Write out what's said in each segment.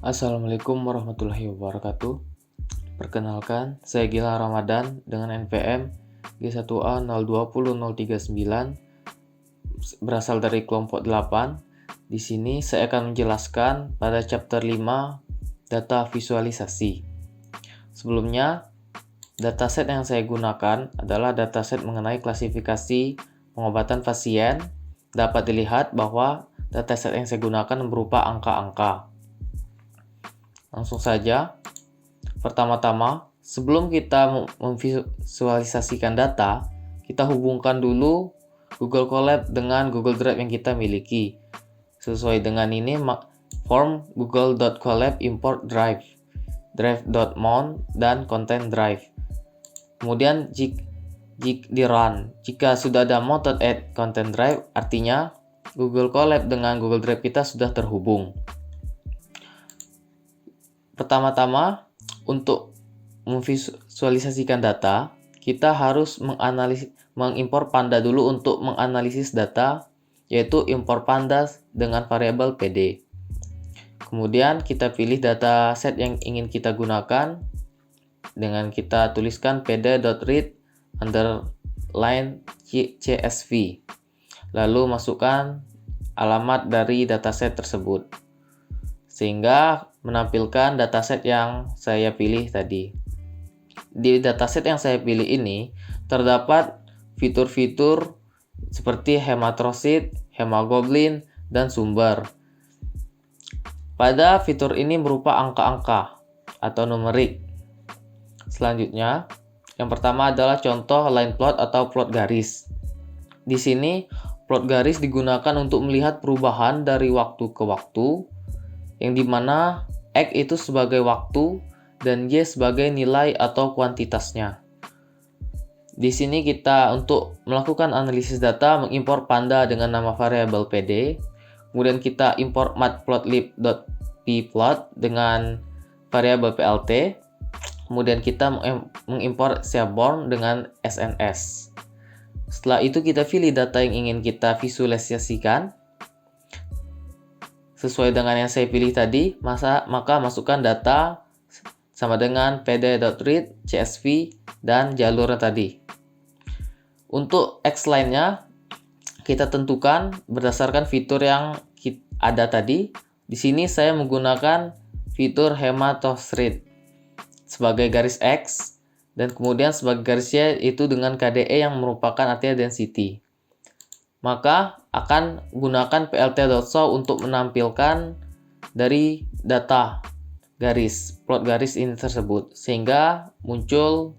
Assalamualaikum warahmatullahi wabarakatuh. Perkenalkan, saya Gilang Ramadan dengan NPM G1A020039 berasal dari kelompok 8. Di sini saya akan menjelaskan pada chapter 5 data visualisasi. Sebelumnya, dataset yang saya gunakan adalah dataset mengenai klasifikasi pengobatan pasien. Dapat dilihat bahwa dataset yang saya gunakan berupa angka-angka. Langsung saja, pertama-tama, sebelum kita memvisualisasikan data, kita hubungkan dulu Google Colab dengan Google Drive yang kita miliki. Sesuai dengan ini, form google.colab import drive, drive.mount, dan content drive. Kemudian di run, jika sudah ada mounted at content drive, artinya Google Colab dengan Google Drive kita sudah terhubung. Pertama-tama, untuk memvisualisasikan data, kita harus mengimpor Panda dulu untuk menganalisis data, yaitu import pandas dengan variabel pd. Kemudian kita pilih dataset yang ingin kita gunakan dengan kita tuliskan pd.read underline csv. Lalu masukkan alamat dari dataset tersebut, sehingga menampilkan dataset yang saya pilih tadi. Di dataset yang saya pilih ini terdapat fitur-fitur seperti hematrosit, hemoglobin, dan sumber. Pada fitur ini berupa angka-angka atau numerik. Selanjutnya, yang pertama adalah contoh line plot atau plot garis. Di sini, plot garis digunakan untuk melihat perubahan dari waktu ke waktu, yang dimana X itu sebagai waktu dan Y sebagai nilai atau kuantitasnya. Di sini kita untuk melakukan analisis data mengimpor Panda dengan nama variabel pd, kemudian kita import matplotlib.pplot dengan variabel plt, kemudian kita mengimport Seaborn dengan sns. Setelah itu kita pilih data yang ingin kita visualisasikan. Sesuai dengan yang saya pilih tadi, maka masukkan data sama dengan pd.read, csv, dan jalurnya tadi. Untuk X line-nya, kita tentukan berdasarkan fitur yang ada tadi. Di sini saya menggunakan fitur hematrosit sebagai garis X, dan kemudian sebagai garis Y itu dengan KDE yang merupakan artinya density. Maka akan gunakan plt.show untuk menampilkan dari data plot garis ini tersebut, sehingga muncul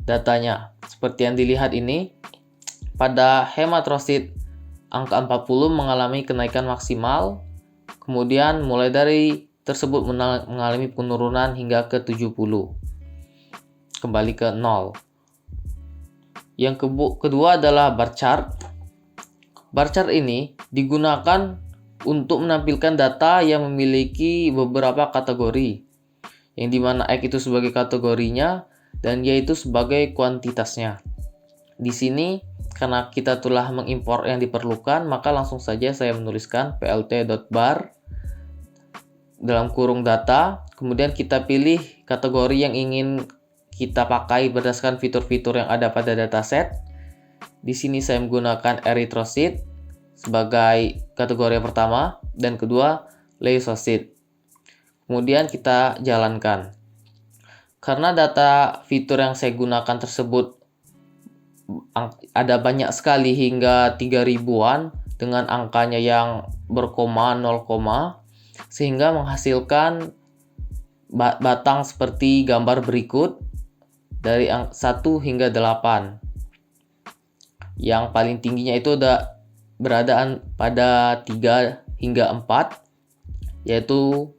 datanya. Seperti yang dilihat ini, pada hematrosit angka 40 mengalami kenaikan maksimal, kemudian mulai dari tersebut mengalami penurunan hingga ke 70, kembali ke 0. Yang kedua adalah bar chart. Bar chart ini digunakan untuk menampilkan data yang memiliki beberapa kategori, yang dimana X itu sebagai kategorinya dan Y itu sebagai kuantitasnya. Di sini karena kita telah mengimpor yang diperlukan, maka langsung saja saya menuliskan plt.bar dalam kurung data, kemudian kita pilih kategori yang ingin kita pakai berdasarkan fitur-fitur yang ada pada dataset. Di sini saya menggunakan erythrocyte sebagai kategori yang pertama dan kedua leukosit. Kemudian kita jalankan. Karena data fitur yang saya gunakan tersebut ada banyak sekali hingga 3000-an dengan angkanya yang berkoma, 0, sehingga menghasilkan batang seperti gambar berikut dari 1 hingga 8. Yang paling tingginya itu berada pada 3 hingga 4, yaitu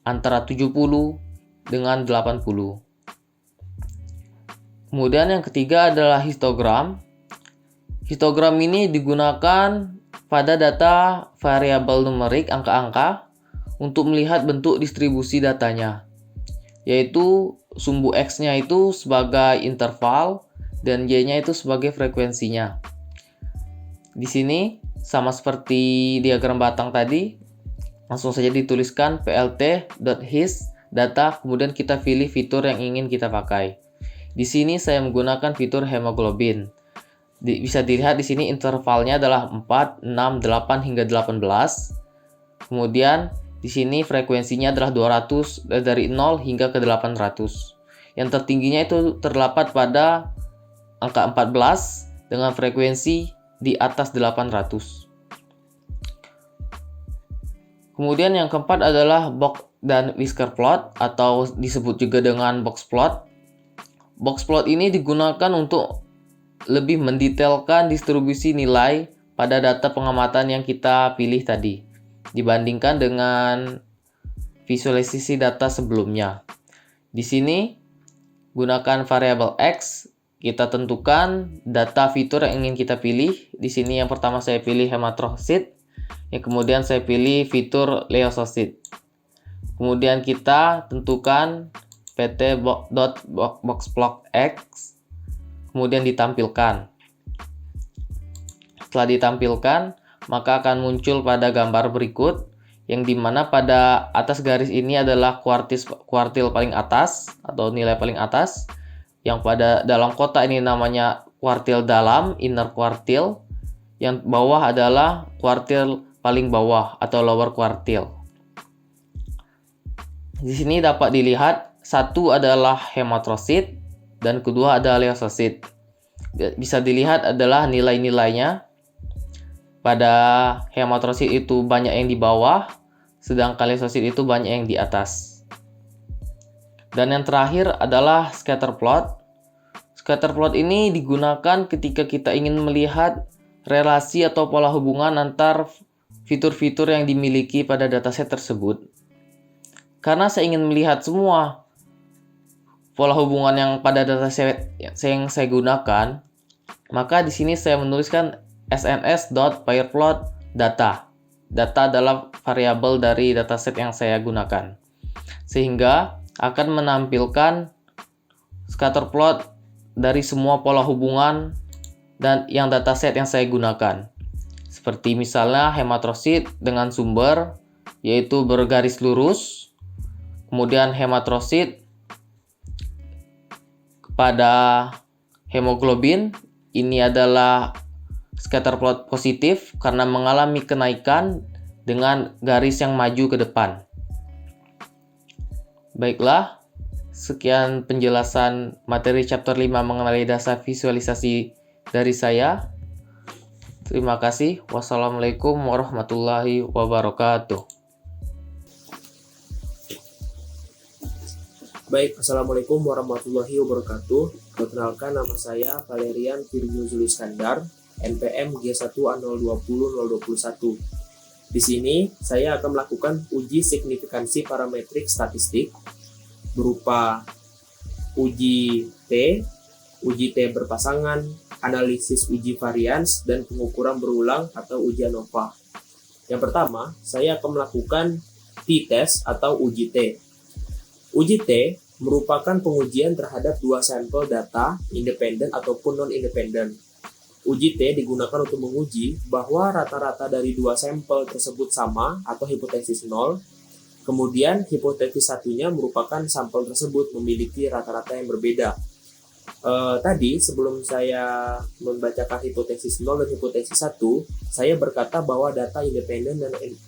antara 70 dengan 80. Kemudian yang ketiga adalah histogram. Histogram ini digunakan pada data variabel numerik angka-angka untuk melihat bentuk distribusi datanya, yaitu sumbu X-nya itu sebagai interval dan Y-nya itu sebagai frekuensinya. Di sini sama seperti diagram batang tadi, langsung saja dituliskan plt.his data, kemudian kita pilih fitur yang ingin kita pakai. Di sini saya menggunakan fitur hemoglobin. Bisa dilihat di sini intervalnya adalah 4, 6, 8 hingga 18. Kemudian di sini frekuensinya adalah 200 dari 0 hingga ke 800. Yang tertingginya itu terdapat pada angka 14 dengan frekuensi di atas 800. Kemudian yang keempat adalah box dan whisker plot atau disebut juga dengan box plot. Box plot ini digunakan untuk lebih mendetailkan distribusi nilai pada data pengamatan yang kita pilih tadi dibandingkan dengan visualisasi data sebelumnya. Di sini gunakan variabel X, kita tentukan data fitur yang ingin kita pilih. Di sini yang pertama saya pilih hematrosit, yang kemudian saya pilih fitur leukosit. Kemudian kita tentukan pt.boxplot_x, kemudian ditampilkan. Setelah ditampilkan, maka akan muncul pada gambar berikut, yang dimana pada atas garis ini adalah kuartil paling atas atau nilai paling atas, yang pada dalam kotak ini namanya kuartil dalam, inner quartile, yang bawah adalah kuartil paling bawah atau lower quartile. Di sini dapat dilihat satu adalah hematrosit dan kedua adalah leukosit. Bisa dilihat adalah nilai-nilainya. Pada hematrosit itu banyak yang di bawah, sedangkan leukosit itu banyak yang di atas. Dan yang terakhir adalah scatter plot. Scatter plot ini digunakan ketika kita ingin melihat relasi atau pola hubungan antar fitur-fitur yang dimiliki pada dataset tersebut. Karena saya ingin melihat semua pola hubungan yang pada dataset yang saya gunakan, maka di sini saya menuliskan sns.pairplot_data. Data adalah variabel dari dataset yang saya gunakan, sehingga akan menampilkan scatter plot dari semua pola hubungan dan yang dataset yang saya gunakan. Seperti misalnya hematrosit dengan sumber yaitu bergaris lurus, kemudian hematrosit kepada hemoglobin ini adalah scatter plot positif karena mengalami kenaikan dengan garis yang maju ke depan. Baiklah, sekian penjelasan materi chapter 5 mengenai dasar visualisasi dari saya. Terima kasih. Wassalamualaikum warahmatullahi wabarakatuh. Baik, Assalamualaikum warahmatullahi wabarakatuh. Perkenalkan, nama saya Valerian Firjuzul Iskandar, NPM G1A020-021. Di sini, saya akan melakukan uji signifikansi parametrik statistik berupa uji T berpasangan, analisis uji varians, dan pengukuran berulang atau uji ANOVA. Yang pertama, saya akan melakukan t-test atau uji T. Uji T merupakan pengujian terhadap dua sampel data independen ataupun non-independen. Uji T digunakan untuk menguji bahwa rata-rata dari dua sampel tersebut sama atau hipotesis 0. Kemudian hipotesis satunya merupakan sampel tersebut memiliki rata-rata yang berbeda. Tadi sebelum saya membacakan hipotesis 0 dan hipotesis 1, saya berkata bahwa data independen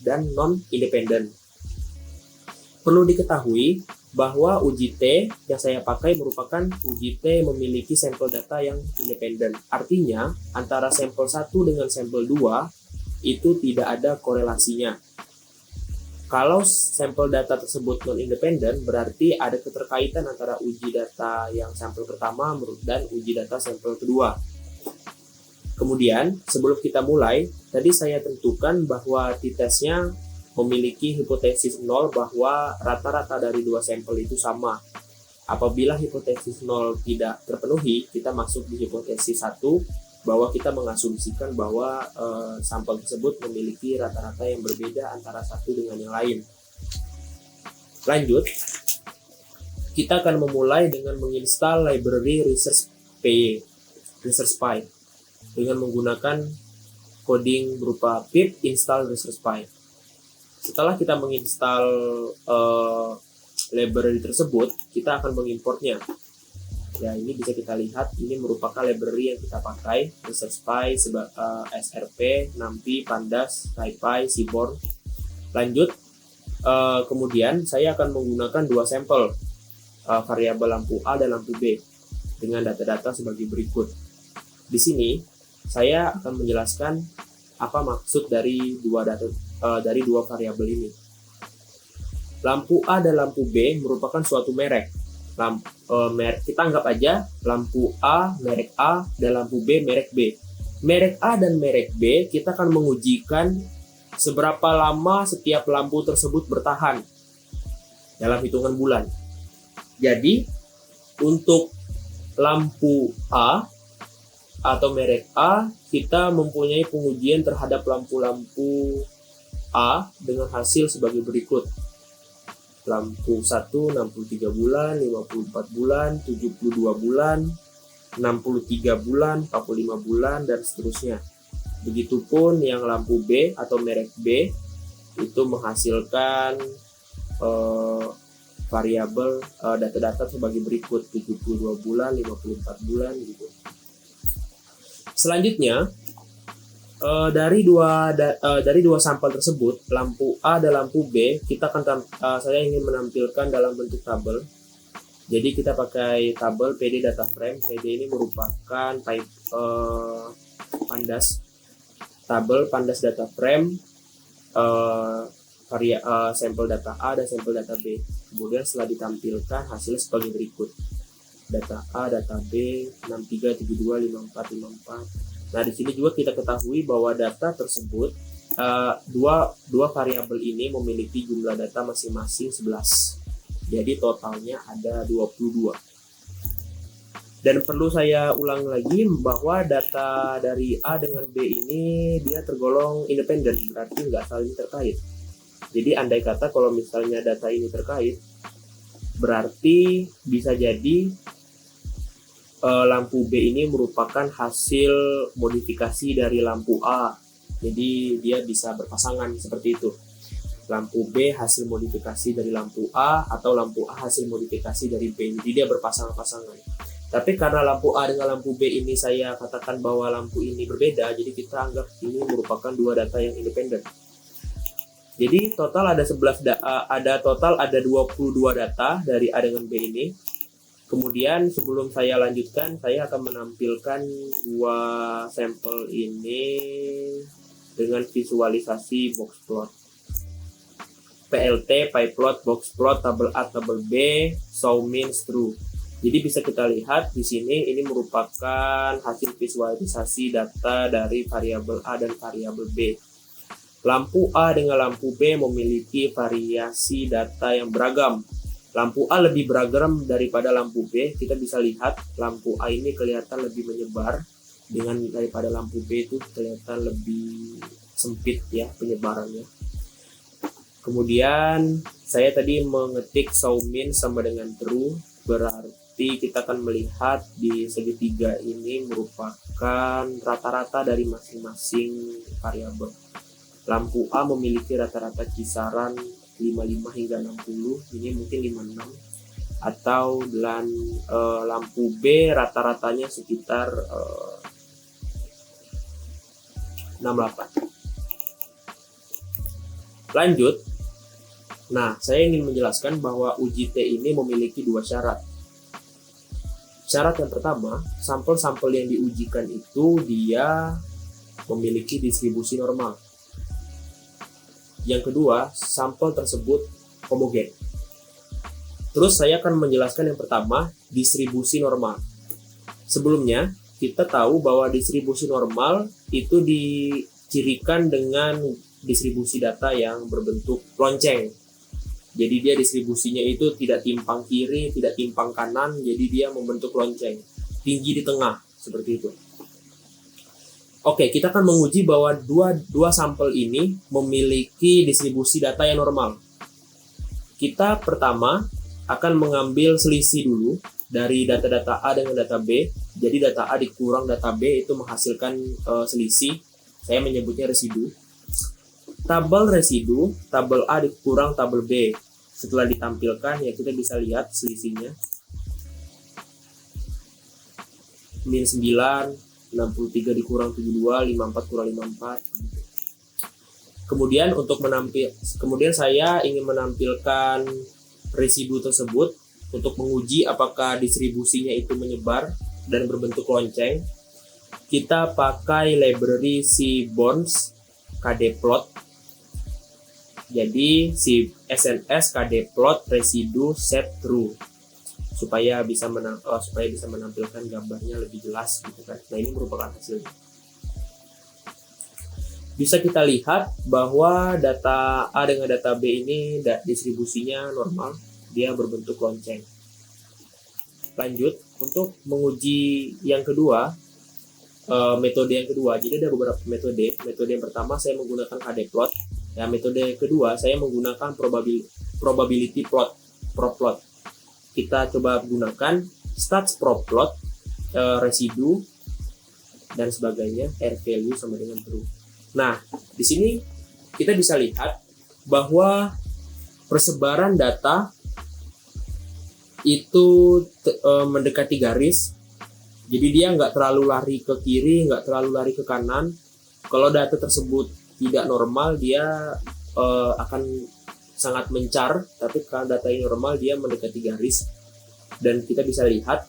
dan non-independen. Perlu diketahui bahwa uji T yang saya pakai merupakan uji T memiliki sampel data yang independen. Artinya, antara sampel 1 dengan sampel 2 itu tidak ada korelasinya. Kalau sampel data tersebut non-independen, berarti ada keterkaitan antara uji data yang sampel pertama dan uji data sampel kedua. Kemudian, sebelum kita mulai, tadi saya tentukan bahwa t-testnya memiliki hipotesis 0 bahwa rata-rata dari dua sampel itu sama. Apabila hipotesis 0 tidak terpenuhi, kita masuk di hipotesis 1 bahwa kita mengasumsikan bahwa sampel tersebut memiliki rata-rata yang berbeda antara satu dengan yang lain. Lanjut, kita akan memulai dengan menginstal library ResearchSpy dengan menggunakan coding berupa pip install ResearchSpy. Setelah kita menginstal library tersebut, kita akan mengimportnya. Ya, ini bisa kita lihat, ini merupakan library yang kita pakai, ResearchPy, SRP, NumPy, Pandas, SciPy, Seaborn. Lanjut, kemudian saya akan menggunakan dua sampel variabel lampu A dan lampu B dengan data-data sebagai berikut. Di sini saya akan menjelaskan apa maksud dari dua variabel ini. Lampu A dan lampu B merupakan suatu merek. Kita anggap aja lampu A merek A dan lampu B merek B. Merek A dan merek B kita akan mengujikan seberapa lama setiap lampu tersebut bertahan dalam hitungan bulan. Jadi untuk lampu A atau merek A, kita mempunyai pengujian terhadap lampu-lampu A dengan hasil sebagai berikut. Lampu 1 63 bulan, 54 bulan, 72 bulan, 63 bulan, 45 bulan, dan seterusnya. Begitupun yang lampu B atau merek B itu menghasilkan variabel data-data sebagai berikut, 72 bulan, 54 bulan gitu. Selanjutnya dari dua sampel tersebut, lampu A dan lampu B, saya ingin menampilkan dalam bentuk tabel. Jadi kita pakai tabel PD data frame. PD ini merupakan tabel pandas data frame sampel data A dan sampel data B. Kemudian setelah ditampilkan hasil sebagai berikut. Data A, data B, 63, 72, 54, 54. Nah, di sini juga kita ketahui bahwa data tersebut dua variabel ini memiliki jumlah data masing-masing 11. Jadi totalnya ada 22. Dan perlu saya ulang lagi bahwa data dari A dengan B ini dia tergolong independen, berarti nggak saling terkait. Jadi andai kata kalau misalnya data ini terkait, berarti bisa jadi lampu B ini merupakan hasil modifikasi dari lampu A. Jadi dia bisa berpasangan seperti itu. Lampu B hasil modifikasi dari lampu A atau lampu A hasil modifikasi dari B. Jadi dia berpasangan-pasangan. Tapi karena lampu A dengan lampu B ini saya katakan bahwa lampu ini berbeda, jadi kita anggap ini merupakan dua data yang independen. Jadi total ada 22 data dari A dengan B ini. Kemudian sebelum saya lanjutkan, saya akan menampilkan dua sampel ini dengan visualisasi box plot. PLT, pyplot, box plot, tabel A, tabel B, show means true. Jadi bisa kita lihat di sini ini merupakan hasil visualisasi data dari variabel A dan variabel B. Lampu A dengan lampu B memiliki variasi data yang beragam. Lampu A lebih beragam daripada lampu B. Kita bisa lihat lampu A ini kelihatan lebih menyebar daripada lampu B itu kelihatan lebih sempit ya penyebarannya. Kemudian saya tadi mengetik show mean sama dengan true, berarti kita akan melihat di segitiga ini merupakan rata-rata dari masing-masing variabel. Lampu A memiliki rata-rata kisaran 55 hingga 60, ini mungkin 56, atau lampu B rata-ratanya sekitar 68. Lanjut, nah saya ingin menjelaskan bahwa uji T ini memiliki dua syarat. Syarat yang pertama, sampel-sampel yang diujikan itu dia memiliki distribusi normal. Yang kedua, sampel tersebut homogen. Terus saya akan menjelaskan yang pertama, distribusi normal. Sebelumnya, kita tahu bahwa distribusi normal itu dicirikan dengan distribusi data yang berbentuk lonceng. Jadi dia distribusinya itu tidak timpang kiri, tidak timpang kanan, jadi dia membentuk lonceng. Tinggi di tengah, seperti itu. Oke, kita akan menguji bahwa dua sampel ini memiliki distribusi data yang normal. Kita pertama akan mengambil selisih dulu dari data-data A dengan data B. Jadi data A dikurang data B itu menghasilkan selisih. Saya menyebutnya residu. tabel residu, tabel A dikurang tabel B. Setelah ditampilkan, ya kita bisa lihat selisihnya. Min 9, 63 dikurang 72, 54 kurang 54. Kemudian saya ingin menampilkan residu tersebut untuk menguji apakah distribusinya itu menyebar dan berbentuk lonceng. Kita pakai library Seaborns kdplot. Jadi si SNS kdplot residu set true supaya bisa menampilkan gambarnya lebih jelas gitu kan. Nah, ini merupakan hasilnya. Bisa kita lihat bahwa data A dengan data B ini distribusinya normal, dia berbentuk lonceng. Lanjut, untuk menguji yang kedua, metode yang kedua. Jadi ada beberapa metode. Metode yang pertama saya menggunakan kdplot. Ya, metode kedua saya menggunakan probability plot, proplot. Kita coba gunakan stats proplot, residu dan sebagainya, R value sama dengan true. Nah, di sini kita bisa lihat bahwa persebaran data itu mendekati garis. Jadi dia nggak terlalu lari ke kiri, nggak terlalu lari ke kanan. Kalau data tersebut tidak normal, dia akan sangat mencar. Tapi kalau data ini normal, dia mendekati garis. Dan kita bisa lihat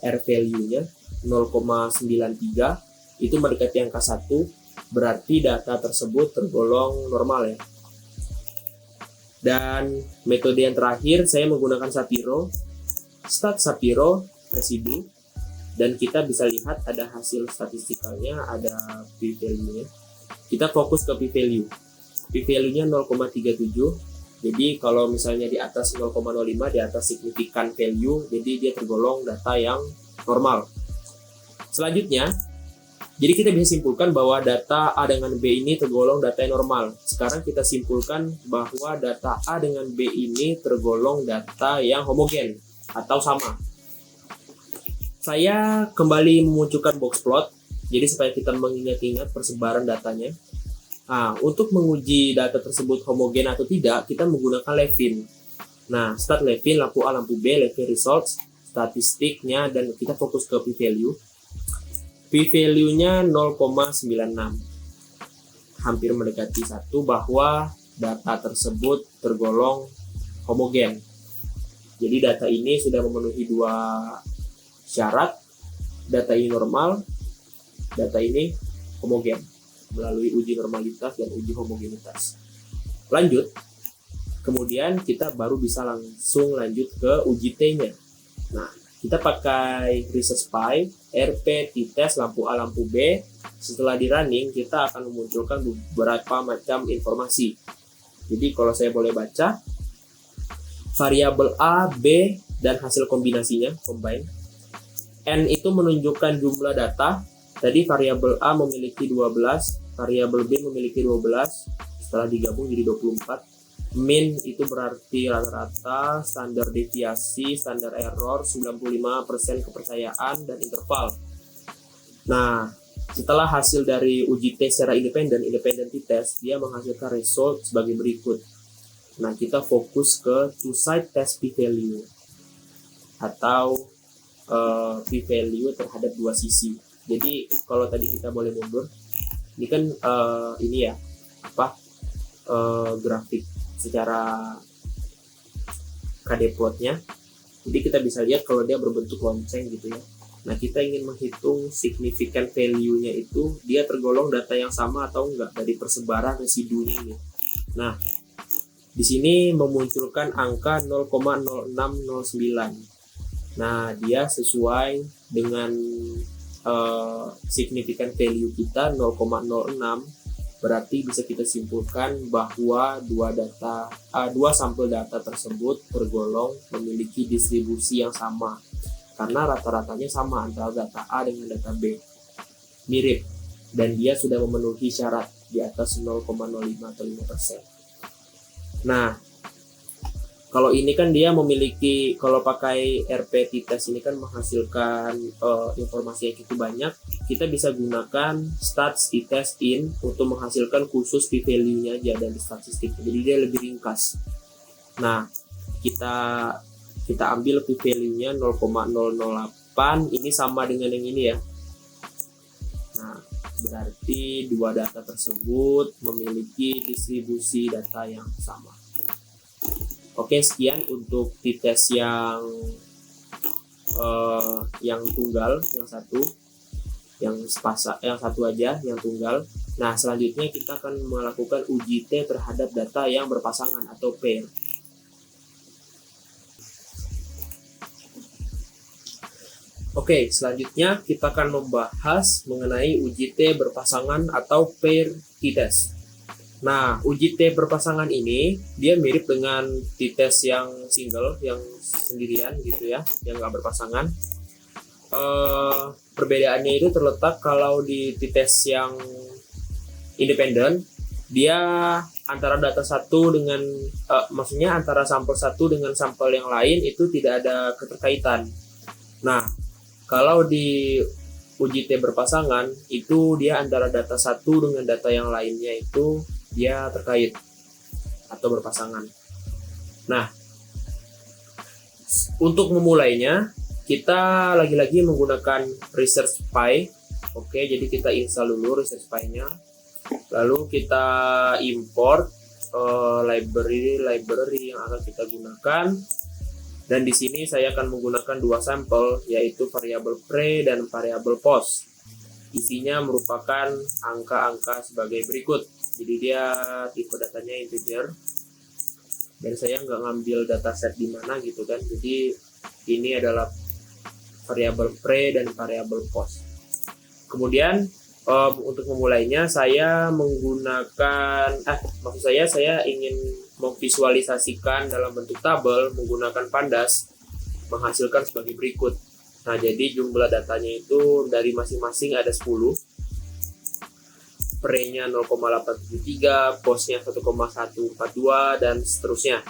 R value-nya 0,93 itu mendekati angka 1. Berarti data tersebut tergolong normal ya. Dan metode yang terakhir saya menggunakan Shapiro, stat Shapiro residu, dan kita bisa lihat ada hasil statistikalnya, ada p-value-nya. Kita fokus ke p-value. P-value-nya 0,37. Jadi kalau misalnya di atas 0,05, di atas signifikan value, jadi dia tergolong data yang normal. Selanjutnya, jadi kita bisa simpulkan bahwa data A dengan B ini tergolong data yang normal. Sekarang kita simpulkan bahwa data A dengan B ini tergolong data yang homogen atau sama. Saya kembali memunculkan box plot, jadi supaya kita mengingat-ingat persebaran datanya. Nah, untuk menguji data tersebut homogen atau tidak, kita menggunakan Levin. Nah, stat Levin, lampu A, lampu B, Levin results, statistiknya, dan kita fokus ke p-value. P-value-nya 0,96, hampir mendekati 1, bahwa data tersebut tergolong homogen. Jadi data ini sudah memenuhi 2 syarat, data ini normal, data ini homogen, melalui uji normalitas dan uji homogenitas. Lanjut, kemudian kita baru bisa langsung lanjut ke uji T-nya. Nah, kita pakai research spy, RP, t-test, lampu A, lampu B. Setelah di running, kita akan memunculkan beberapa macam informasi. Jadi kalau saya boleh baca, variabel A, B, dan hasil kombinasinya, combine. N itu menunjukkan jumlah data. Tadi variabel A memiliki 12, variabel B memiliki 12, setelah digabung jadi 24. Min itu berarti rata-rata, standar deviasi, standar error, 95% kepercayaan, dan interval. Nah, setelah hasil dari uji tes secara independen t-test, dia menghasilkan result sebagai berikut. Nah, kita fokus ke two-side test p-value, atau p-value terhadap 2 sisi. Jadi, kalau tadi kita boleh mundur, ini kan grafik secara kdplotnya. Jadi kita bisa lihat kalau dia berbentuk lonceng gitu ya. Nah, kita ingin menghitung signifikan value-nya itu, dia tergolong data yang sama atau enggak dari persebaran residunya ini. Nah, di sini memunculkan angka 0,0609. Nah, dia sesuai dengan signifikan value kita 0,06. Berarti bisa kita simpulkan bahwa dua sampel data tersebut tergolong memiliki distribusi yang sama, karena rata-ratanya sama antara data A dengan data B, mirip, dan dia sudah memenuhi syarat di atas 0,05 atau 5%. Nah, Kalau ini kan dia memiliki, kalau pakai RP t-test ini kan menghasilkan informasi yang cukup banyak, kita bisa gunakan stats t-test in untuk menghasilkan khusus p-value-nya aja dari statistik. Jadi dia lebih ringkas. Nah, kita ambil p-value-nya 0,008, ini sama dengan yang ini ya. Nah, berarti dua data tersebut memiliki distribusi data yang sama. Oke, sekian untuk t-test yang tunggal, yang satu aja, yang tunggal. Nah, selanjutnya kita akan melakukan uji T terhadap data yang berpasangan atau pair. Oke, selanjutnya kita akan membahas mengenai uji T berpasangan atau pair t-test. Nah, uji T berpasangan ini dia mirip dengan t-test yang single, yang sendirian gitu ya, yang nggak berpasangan. Perbedaannya itu terletak kalau di t-test yang independen, dia antara data satu dengan, maksudnya antara sampel satu dengan sampel yang lain itu tidak ada keterkaitan. Nah, kalau di uji T berpasangan, itu dia antara data satu dengan data yang lainnya itu dia terkait atau berpasangan. Nah, untuk memulainya, kita lagi-lagi menggunakan ResearchSpy. Oke, jadi kita install dulu ResearchSpy-nya. Lalu kita import library yang akan kita gunakan. Dan di sini saya akan menggunakan dua sampel, yaitu variabel pre dan variabel post. Isinya merupakan angka-angka sebagai berikut. Jadi dia tipe datanya integer. Dan saya nggak ngambil dataset di mana gitu kan. Jadi ini adalah variabel pre dan variabel post. Kemudian untuk memulainya saya saya ingin memvisualisasikan dalam bentuk tabel menggunakan pandas, menghasilkan sebagai berikut. Nah, jadi jumlah datanya itu dari masing-masing ada 10. Pre-nya 0,873, post-nya 1,142, dan seterusnya.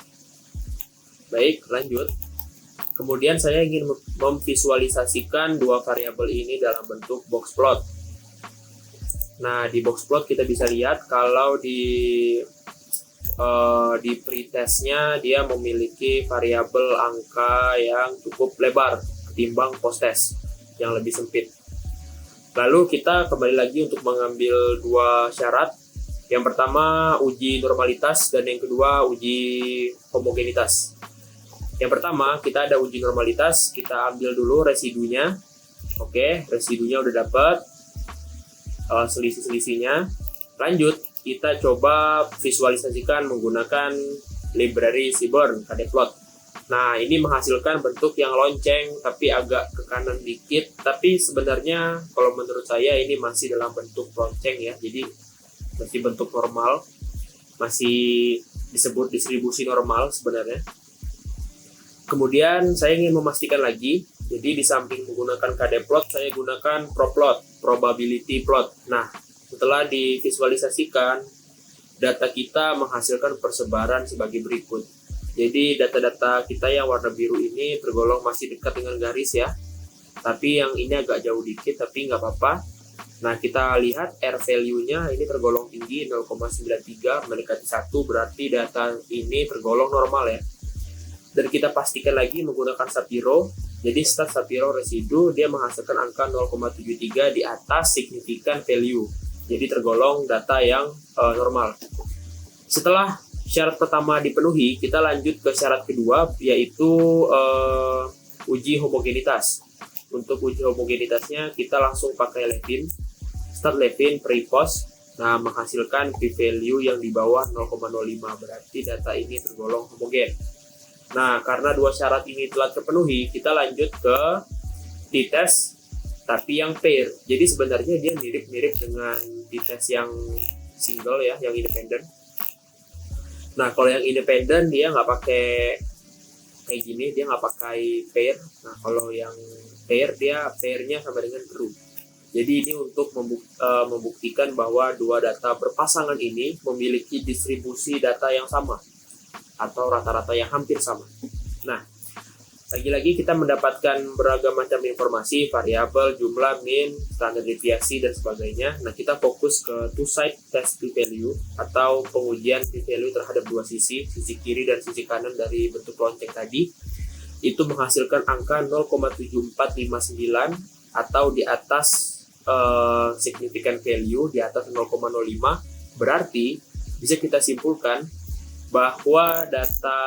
Baik, lanjut. Kemudian saya ingin memvisualisasikan dua variabel ini dalam bentuk box plot. Nah, di box plot kita bisa lihat kalau di pretestnya dia memiliki variabel angka yang cukup lebar ketimbang post-test yang lebih sempit. Lalu kita kembali lagi untuk mengambil dua syarat. Yang pertama uji normalitas dan yang kedua uji homogenitas. Yang pertama kita ada uji normalitas, kita ambil dulu residunya. Oke, residunya udah dapat, selisih-selisihnya. Lanjut kita coba visualisasikan menggunakan library Seaborn KDplot. Nah, ini menghasilkan bentuk yang lonceng tapi agak ke kanan dikit, tapi sebenarnya kalau menurut saya ini masih dalam bentuk lonceng ya, jadi masih bentuk normal, masih disebut distribusi normal sebenarnya. Kemudian saya ingin memastikan lagi, jadi di samping menggunakan KDplot saya gunakan ProPlot, probability plot. Nah, setelah divisualisasikan, data kita menghasilkan persebaran sebagai berikut. Jadi data-data kita yang warna biru ini tergolong masih dekat dengan garis ya. Tapi yang ini agak jauh dikit, tapi nggak apa-apa. Nah, kita lihat R value-nya ini tergolong tinggi, 0,93 mendekati 1, berarti data ini tergolong normal ya. Dan kita pastikan lagi menggunakan Shapiro. Jadi stat Shapiro residu dia menghasilkan angka 0,73 di atas signifikan value. Jadi tergolong data yang normal. Setelah syarat pertama dipenuhi, kita lanjut ke syarat kedua, yaitu uji homogenitas. Untuk uji homogenitasnya kita langsung pakai Levin, stat Levin pre-post. Nah, menghasilkan p-value yang di bawah 0,05, berarti data ini tergolong homogen. Nah, karena dua syarat ini telah terpenuhi, kita lanjut ke t-test tapi yang pair. Jadi sebenarnya dia mirip-mirip dengan t-test yang single ya, yang independen. Nah, kalau yang independen dia nggak pakai kayak gini, dia nggak pakai pair. Nah, kalau yang pair dia pairnya sama dengan true. Jadi ini untuk membuktikan bahwa dua data berpasangan ini memiliki distribusi data yang sama. atau rata-rata yang hampir sama. Nah, lagi-lagi kita mendapatkan beragam macam informasi, variabel, jumlah, mean, standar deviasi, dan sebagainya. Nah, kita fokus ke two-side test p-value atau pengujian p-value terhadap dua sisi kiri dan sisi kanan dari bentuk lonceng tadi. Itu menghasilkan angka 0,7459 atau di atas significant value, di atas 0,05. Berarti bisa kita simpulkan bahwa data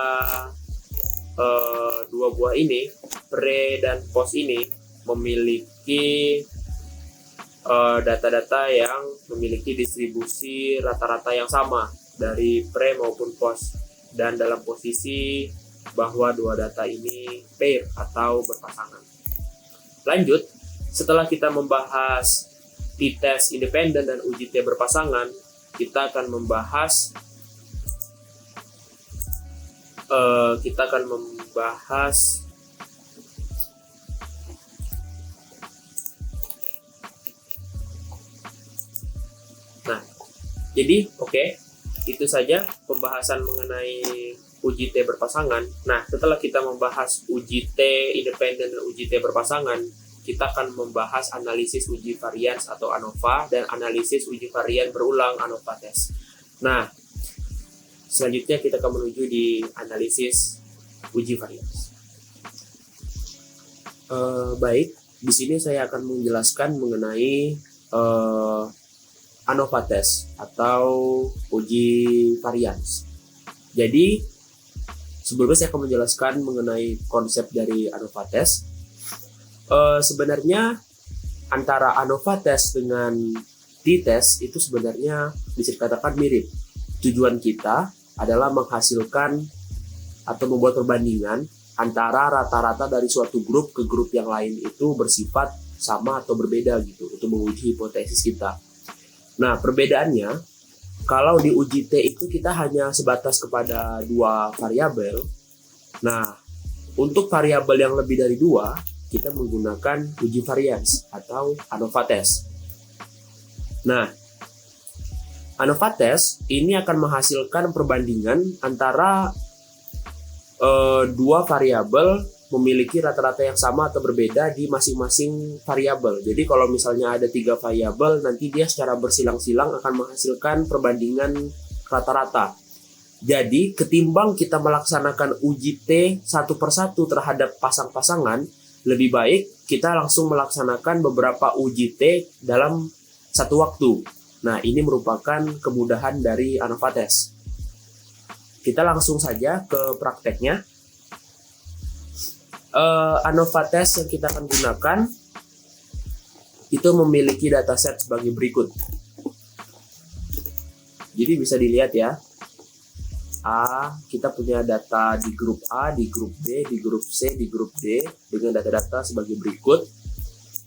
dua buah ini, pre dan post ini, memiliki data-data yang memiliki distribusi rata-rata yang sama dari pre maupun post, dan dalam posisi bahwa dua data ini pair atau berpasangan. Lanjut, setelah kita membahas t-test independen dan uji T berpasangan, kita akan membahas nah, jadi itu saja pembahasan mengenai uji T berpasangan. Nah, setelah kita membahas uji T independen dan uji T berpasangan, kita akan membahas analisis uji varians atau ANOVA dan analisis uji varian berulang ANOVA test. Nah, selanjutnya kita akan menuju di analisis uji varians. Baik, di sini saya akan menjelaskan mengenai ANOVA test atau uji varians. Jadi, sebelumnya saya akan menjelaskan mengenai konsep dari ANOVA test. Sebenarnya antara ANOVA test dengan t-test itu sebenarnya bisa dikatakan mirip. Tujuan kita adalah menghasilkan atau membuat perbandingan antara rata-rata dari suatu grup ke grup yang lain itu bersifat sama atau berbeda gitu untuk menguji hipotesis kita. Nah, perbedaannya kalau di uji T itu kita hanya sebatas kepada dua variabel. Nah, untuk variabel yang lebih dari dua, kita menggunakan uji varians atau ANOVA test. Nah, ANOVA test ini akan menghasilkan perbandingan antara dua variabel memiliki rata-rata yang sama atau berbeda di masing-masing variabel. Jadi kalau misalnya ada 3 variabel, nanti dia secara bersilang-silang akan menghasilkan perbandingan rata-rata. Jadi ketimbang kita melaksanakan uji T satu persatu terhadap pasang-pasangan, lebih baik kita langsung melaksanakan beberapa uji T dalam satu waktu. Nah, ini merupakan kemudahan dari ANOVA test. Kita langsung saja ke prakteknya. ANOVA test yang kita akan gunakan itu memiliki dataset sebagai berikut. Jadi bisa dilihat ya. Kita punya data di grup A, di grup B, di grup C, di grup D dengan data-data sebagai berikut.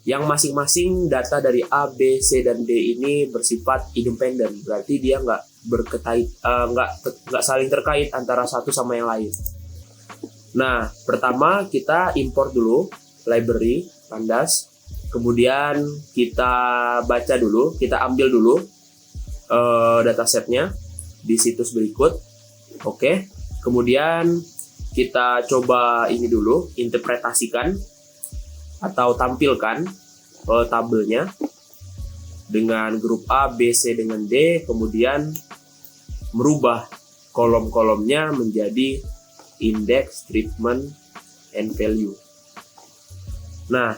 Yang masing-masing data dari A, B, C, dan D ini bersifat independen, berarti dia nggak saling terkait antara satu sama yang lain. Nah, pertama kita import dulu library pandas, kemudian kita baca dulu, kita ambil dulu datasetnya di situs berikut. Oke, kemudian kita coba ini dulu, interpretasikan atau tampilkan tabelnya dengan grup A, B, C dengan D, kemudian merubah kolom-kolomnya menjadi index, treatment, and value. Nah,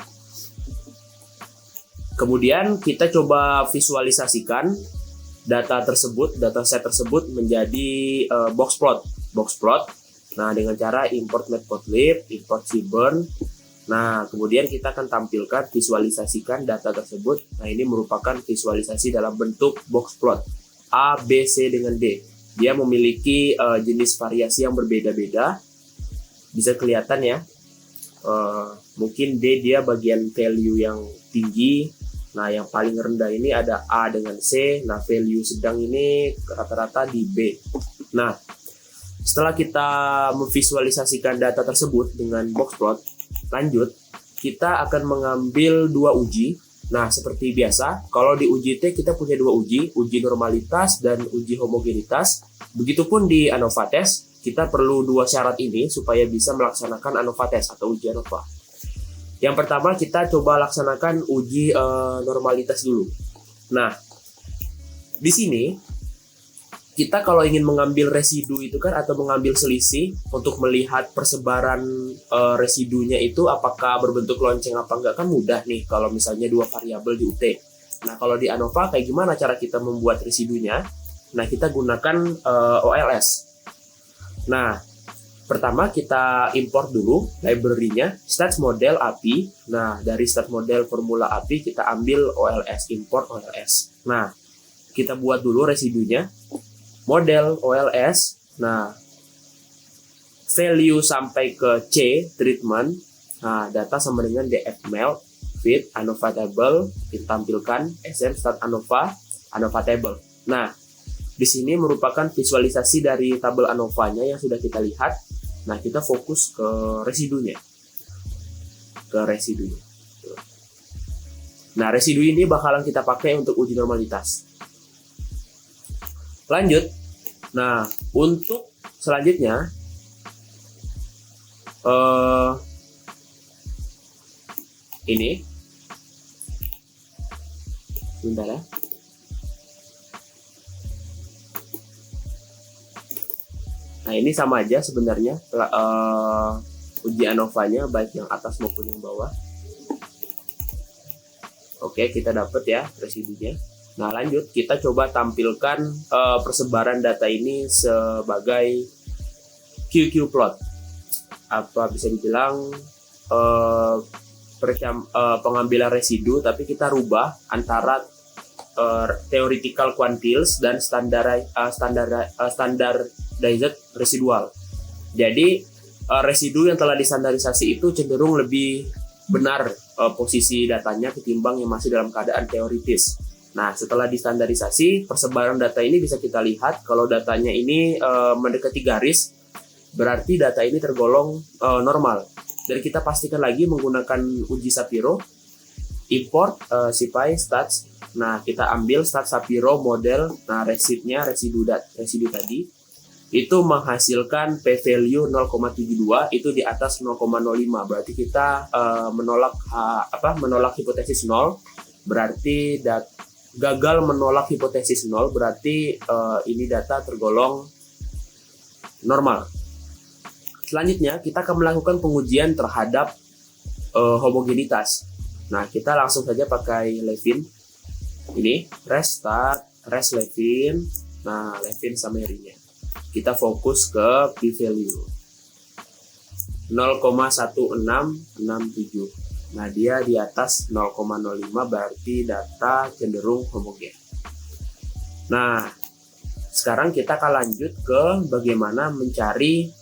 kemudian kita coba visualisasikan dataset tersebut menjadi box plot. Nah, dengan cara import matplotlib, import seaborn. Nah, kemudian kita akan tampilkan, visualisasikan data tersebut. Nah, ini merupakan visualisasi dalam bentuk box plot A, B, C dengan D. Dia memiliki jenis variasi yang berbeda-beda. Bisa kelihatan ya. Mungkin D dia bagian value yang tinggi. Nah, yang paling rendah ini ada A dengan C. Nah, value sedang ini rata-rata di B. Nah, setelah kita memvisualisasikan data tersebut dengan box plot, lanjut, kita akan mengambil dua uji. Nah, seperti biasa, kalau di uji T kita punya dua uji normalitas dan uji homogenitas. Begitupun di ANOVA test, kita perlu dua syarat ini supaya bisa melaksanakan ANOVA test atau uji ANOVA. Yang pertama, kita coba laksanakan uji normalitas dulu. Nah, di sini kita kalau ingin mengambil residu itu kan, atau mengambil selisih untuk melihat persebaran residunya itu apakah berbentuk lonceng apa enggak, kan mudah nih kalau misalnya dua variabel di UT. Nah, kalau di ANOVA kayak gimana cara kita membuat residunya? Nah, kita gunakan OLS. Nah, pertama kita import dulu library-nya stats model API. Nah, dari stats model formula API kita ambil OLS, import OLS. Nah, kita buat dulu residunya. Model OLS, nah value sampai ke C treatment, nah data sama dengan df melt fit ANOVA table, ditampilkan sm stat ANOVA table. Nah, di sini merupakan visualisasi dari tabel ANOVA-nya yang sudah kita lihat. Nah, kita fokus ke residunya, Nah, residu ini bakalan kita pakai untuk uji normalitas. Lanjut. Nah, untuk selanjutnya ini sebentar ya. Nah, ini sama aja sebenarnya uji ANOVA-nya baik yang atas maupun yang bawah. Oke, kita dapat ya residunya. Nah, lanjut kita coba tampilkan persebaran data ini sebagai QQ plot. Apa bisa dibilang pengambilan residu, tapi kita rubah antara theoretical quantiles dan standardized residual. Jadi residu yang telah distandarisasi itu cenderung lebih benar posisi datanya ketimbang yang masih dalam keadaan teoritis. Nah, setelah distandarisasi, persebaran data ini bisa kita lihat. Kalau datanya ini mendekati garis, berarti data ini tergolong normal. Dan kita pastikan lagi menggunakan uji Shapiro, import SciPy stats. Nah, kita ambil stats Shapiro model. Nah, residu tadi itu menghasilkan p-value 0,72, itu di atas 0,05. Berarti kita menolak hipotesis 0. Berarti gagal menolak hipotesis 0, berarti ini data tergolong normal. Selanjutnya, kita akan melakukan pengujian terhadap homogenitas. Nah, kita langsung saja pakai Levin. Ini, res Levin. Nah, Levin summary-nya. Kita fokus ke p-value 0,1667. Nah, dia di atas 0,05, berarti data cenderung homogen. Nah, sekarang kita akan lanjut ke bagaimana mencari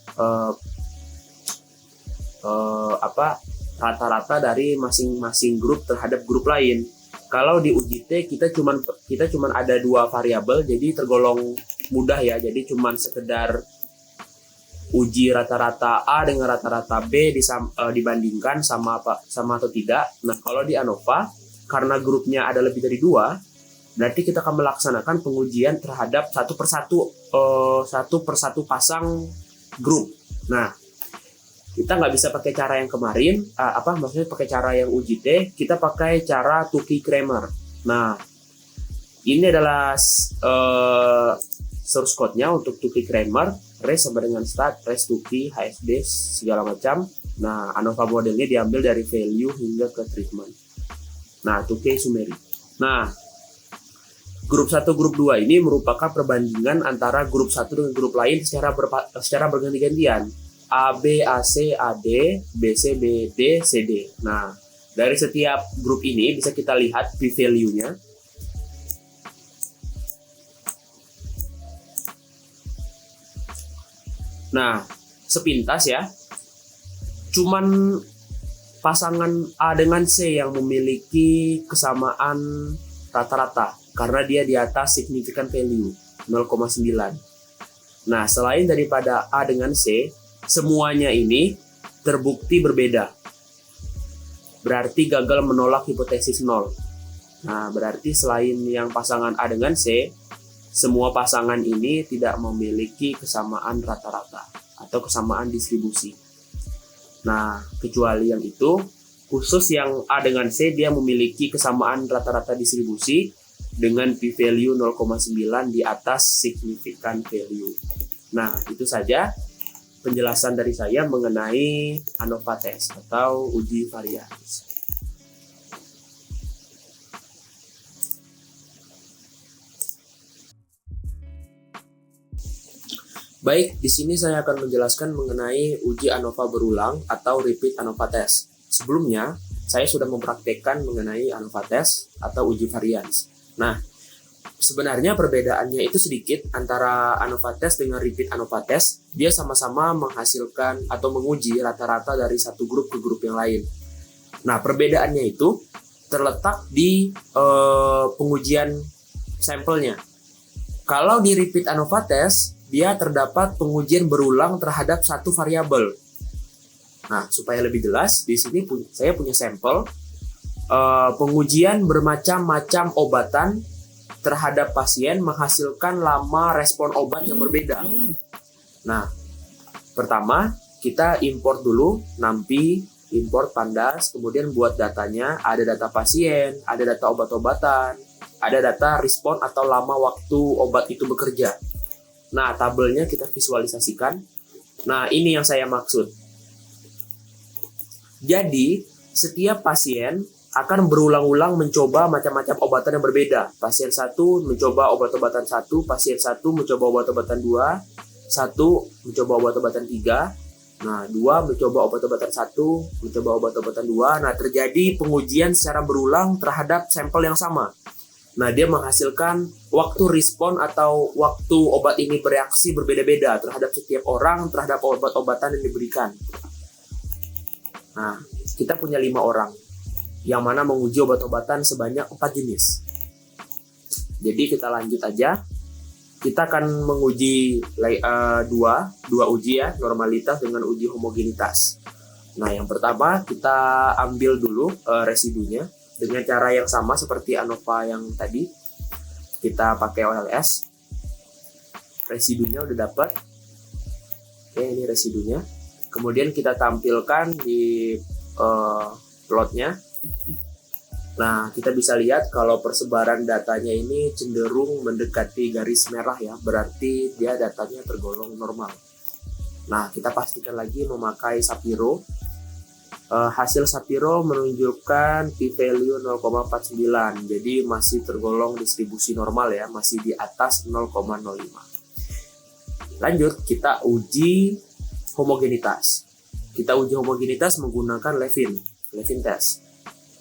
rata-rata dari masing-masing grup terhadap grup lain. Kalau di uji T kita cuman ada dua variabel, jadi tergolong mudah ya. Jadi cuman sekedar uji rata-rata A dengan rata-rata B dibandingkan sama atau tidak. Nah, kalau di ANOVA karena grupnya ada lebih dari dua, berarti kita akan melaksanakan pengujian terhadap satu persatu pasang grup. Nah, kita nggak bisa pakai cara yang kemarin, maksudnya pakai cara yang uji T, kita pakai cara Tukey-Kramer. Nah, ini adalah source code-nya untuk Tukey-Kramer. Res sama dengan stat, res Tukey, HSD, segala macam. Nah, ANOVA modelnya diambil dari value hingga ke treatment. Nah, Tukey summary. Nah, grup 1, grup 2 ini merupakan perbandingan antara grup 1 dengan grup lain secara berganti-gantian. AB, AC, AD, BC, BD, CD. Nah, dari setiap grup ini bisa kita lihat p-value-nya. Nah, sepintas ya, cuman pasangan A dengan C yang memiliki kesamaan rata-rata karena dia di atas significant value 0,9. Nah, selain daripada A dengan C, semuanya ini terbukti berbeda. Berarti gagal menolak hipotesis 0. Nah, berarti selain yang pasangan A dengan C, semua pasangan ini tidak memiliki kesamaan rata-rata atau kesamaan distribusi. Nah, kecuali yang itu, khusus yang A dengan C dia memiliki kesamaan rata-rata distribusi dengan p-value 0,9 di atas significant value. Nah, itu saja penjelasan dari saya mengenai ANOVA test atau uji varians. Baik, di sini saya akan menjelaskan mengenai uji ANOVA berulang atau repeat ANOVA test. Sebelumnya, saya sudah mempraktekkan mengenai ANOVA test atau uji varians. Nah, sebenarnya perbedaannya itu sedikit antara ANOVA test dengan repeat ANOVA test. Dia sama-sama menghasilkan atau menguji rata-rata dari satu grup ke grup yang lain. Nah, perbedaannya itu terletak di pengujian sampelnya. Kalau di repeat ANOVA test, dia terdapat pengujian berulang terhadap satu variabel. Nah, supaya lebih jelas, di sini saya punya sampel pengujian bermacam-macam obatan terhadap pasien menghasilkan lama respon obat yang berbeda. Nah, pertama kita import dulu NAMPI, import Pandas, kemudian buat datanya, ada data pasien, ada data obat-obatan, ada data respon atau lama waktu obat itu bekerja. Nah, tabelnya kita visualisasikan. Nah, ini yang saya maksud. Jadi, setiap pasien akan berulang-ulang mencoba macam-macam obatan yang berbeda. Pasien 1 mencoba obat-obatan 1, pasien 1 mencoba obat-obatan 2, 1 mencoba obat-obatan 3, nah 2 mencoba obat-obatan 1, mencoba obat-obatan 2. Nah, terjadi pengujian secara berulang terhadap sampel yang sama. Nah, dia menghasilkan waktu respon atau waktu obat ini bereaksi berbeda-beda terhadap setiap orang, terhadap obat-obatan yang diberikan. Nah, kita punya 5 orang yang mana menguji obat-obatan sebanyak 4 jenis. Jadi kita lanjut aja. Kita akan menguji dua uji ya, normalitas dengan uji homogenitas. Nah, yang pertama kita ambil dulu residunya dengan cara yang sama seperti ANOVA yang tadi. Kita pakai OLS. Residunya udah dapat. Oke, ini residunya. Kemudian kita tampilkan di plotnya. Nah, kita bisa lihat kalau persebaran datanya ini cenderung mendekati garis merah ya, berarti dia datanya tergolong normal. Nah, kita pastikan lagi memakai Shapiro. Hasil Shapiro menunjukkan p-value 0,49, jadi masih tergolong distribusi normal ya, masih di atas 0,05. Lanjut, kita uji homogenitas. Kita uji homogenitas menggunakan Levin test.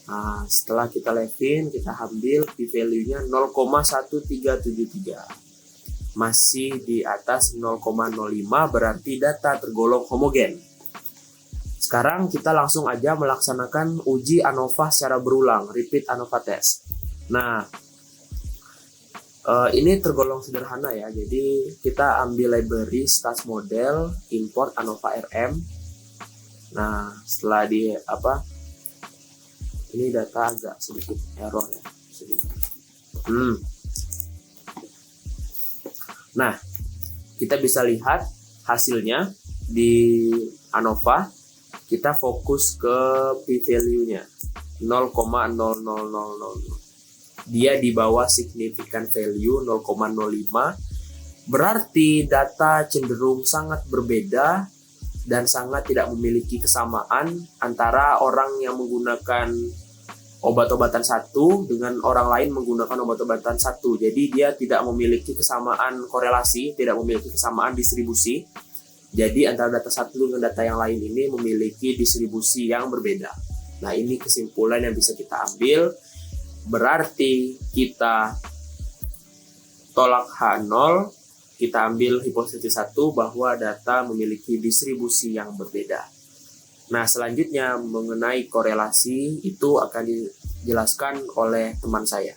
Nah, setelah kita Levin, kita ambil p-value-nya 0,1373. Masih di atas 0,05, berarti data tergolong homogen. Sekarang kita langsung aja melaksanakan uji ANOVA secara berulang, repeat ANOVA test. Nah, ini tergolong sederhana ya. Jadi kita ambil library stats model, import ANOVA RM. Nah, setelah ini data agak sedikit error ya, sedikit. Nah, kita bisa lihat hasilnya di ANOVA. Kita fokus ke p-value-nya 0,0000. Dia di bawah significant value 0,05. Berarti data cenderung sangat berbeda dan sangat tidak memiliki kesamaan antara orang yang menggunakan obat-obatan satu dengan orang lain menggunakan obat-obatan satu. Jadi dia tidak memiliki kesamaan korelasi, tidak memiliki kesamaan distribusi. Jadi antara data satu dengan data yang lain ini memiliki distribusi yang berbeda. Nah, ini kesimpulan yang bisa kita ambil. Berarti kita tolak H0, kita ambil hipotesis 1 bahwa data memiliki distribusi yang berbeda. Nah, selanjutnya mengenai korelasi itu akan dijelaskan oleh teman saya.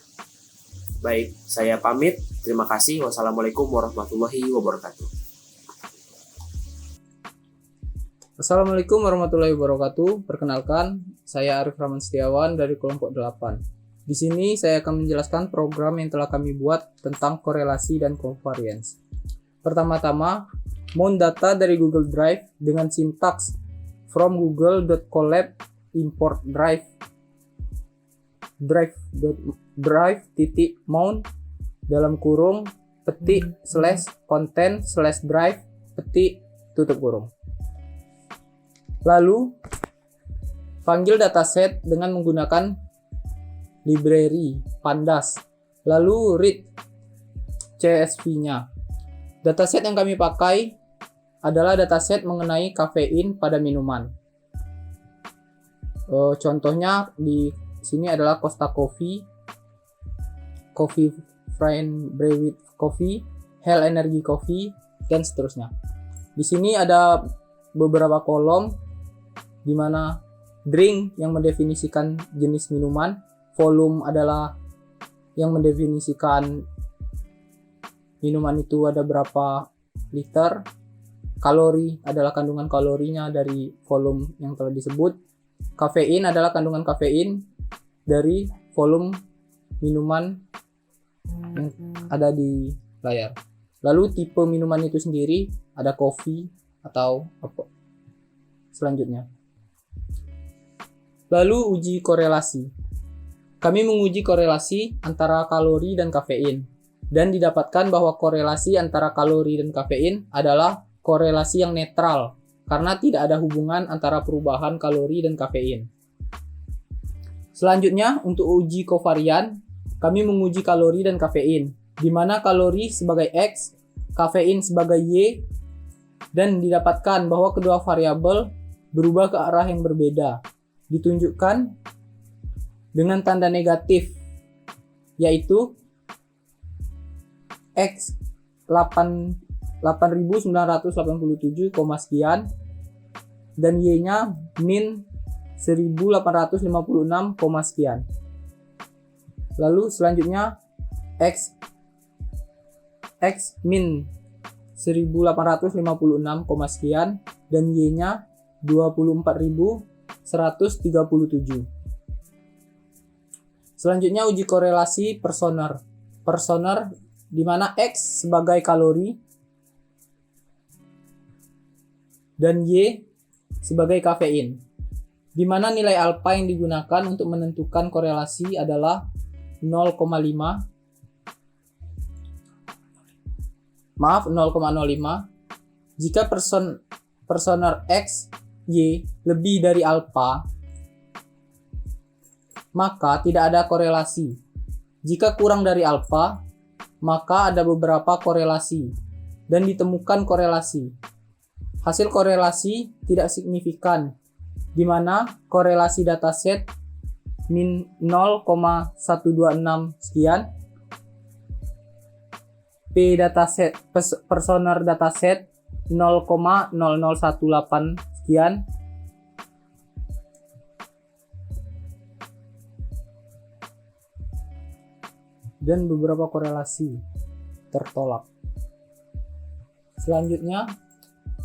Baik, saya pamit. Terima kasih. Wassalamualaikum warahmatullahi wabarakatuh. Assalamualaikum warahmatullahi wabarakatuh. Perkenalkan, saya Arif Rahman Setiawan dari kelompok 8. Di sini saya akan menjelaskan program yang telah kami buat tentang korelasi dan covariance. Pertama-tama, mount data dari Google Drive dengan sintaks from google.colab import drive.mount dalam kurung petik /content/drive petik tutup kurung. Lalu panggil dataset dengan menggunakan library pandas, lalu read CSV-nya. Dataset yang kami pakai adalah dataset mengenai kafein pada minuman. Contohnya di sini adalah Costa Coffee, Coffee Fine Brewed Coffee, Hell Energy Coffee, dan seterusnya. Di sini ada beberapa kolom di mana drink yang mendefinisikan jenis minuman, volume adalah yang mendefinisikan minuman itu ada berapa liter, kalori adalah kandungan kalorinya dari volume yang telah disebut, kafein adalah kandungan kafein dari volume minuman yang ada di layar. Lalu tipe minuman itu sendiri ada kopi atau apa selanjutnya. Lalu uji korelasi. Kami menguji korelasi antara kalori dan kafein, dan didapatkan bahwa korelasi antara kalori dan kafein adalah korelasi yang netral, karena tidak ada hubungan antara perubahan kalori dan kafein. Selanjutnya, untuk uji kovarian, kami menguji kalori dan kafein, di mana kalori sebagai X, kafein sebagai Y, dan didapatkan bahwa kedua variabel berubah ke arah yang berbeda, ditunjukkan dengan tanda negatif, yaitu X 8.987, sekian dan Y-nya min 1.856, sekian. Lalu selanjutnya X min 1.856, sekian dan Y-nya 24.137. Selanjutnya uji korelasi personer. Personer di mana X sebagai kalori dan Y sebagai kafein. Di mana nilai alfa yang digunakan untuk menentukan korelasi adalah 0,05 jika personer X, Y lebih dari alfa, maka tidak ada korelasi. Jika kurang dari alfa, maka ada beberapa korelasi dan ditemukan korelasi. Hasil korelasi tidak signifikan, di mana korelasi dataset min 0,126 sekian, P dataset personer dataset 0,0018 sekian, dan beberapa korelasi tertolak. Selanjutnya,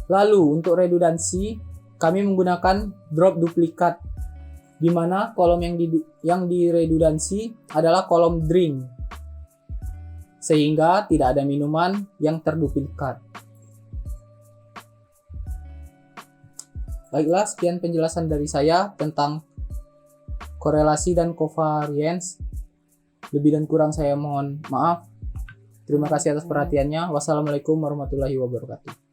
lalu untuk redundansi, kami menggunakan drop duplikat, di mana kolom yang diredundansi adalah kolom drink, sehingga tidak ada minuman yang terduplikat. Baiklah, sekian penjelasan dari saya tentang korelasi dan covariance. Lebih dan kurang saya mohon maaf. Terima kasih atas perhatiannya. Wassalamualaikum warahmatullahi wabarakatuh.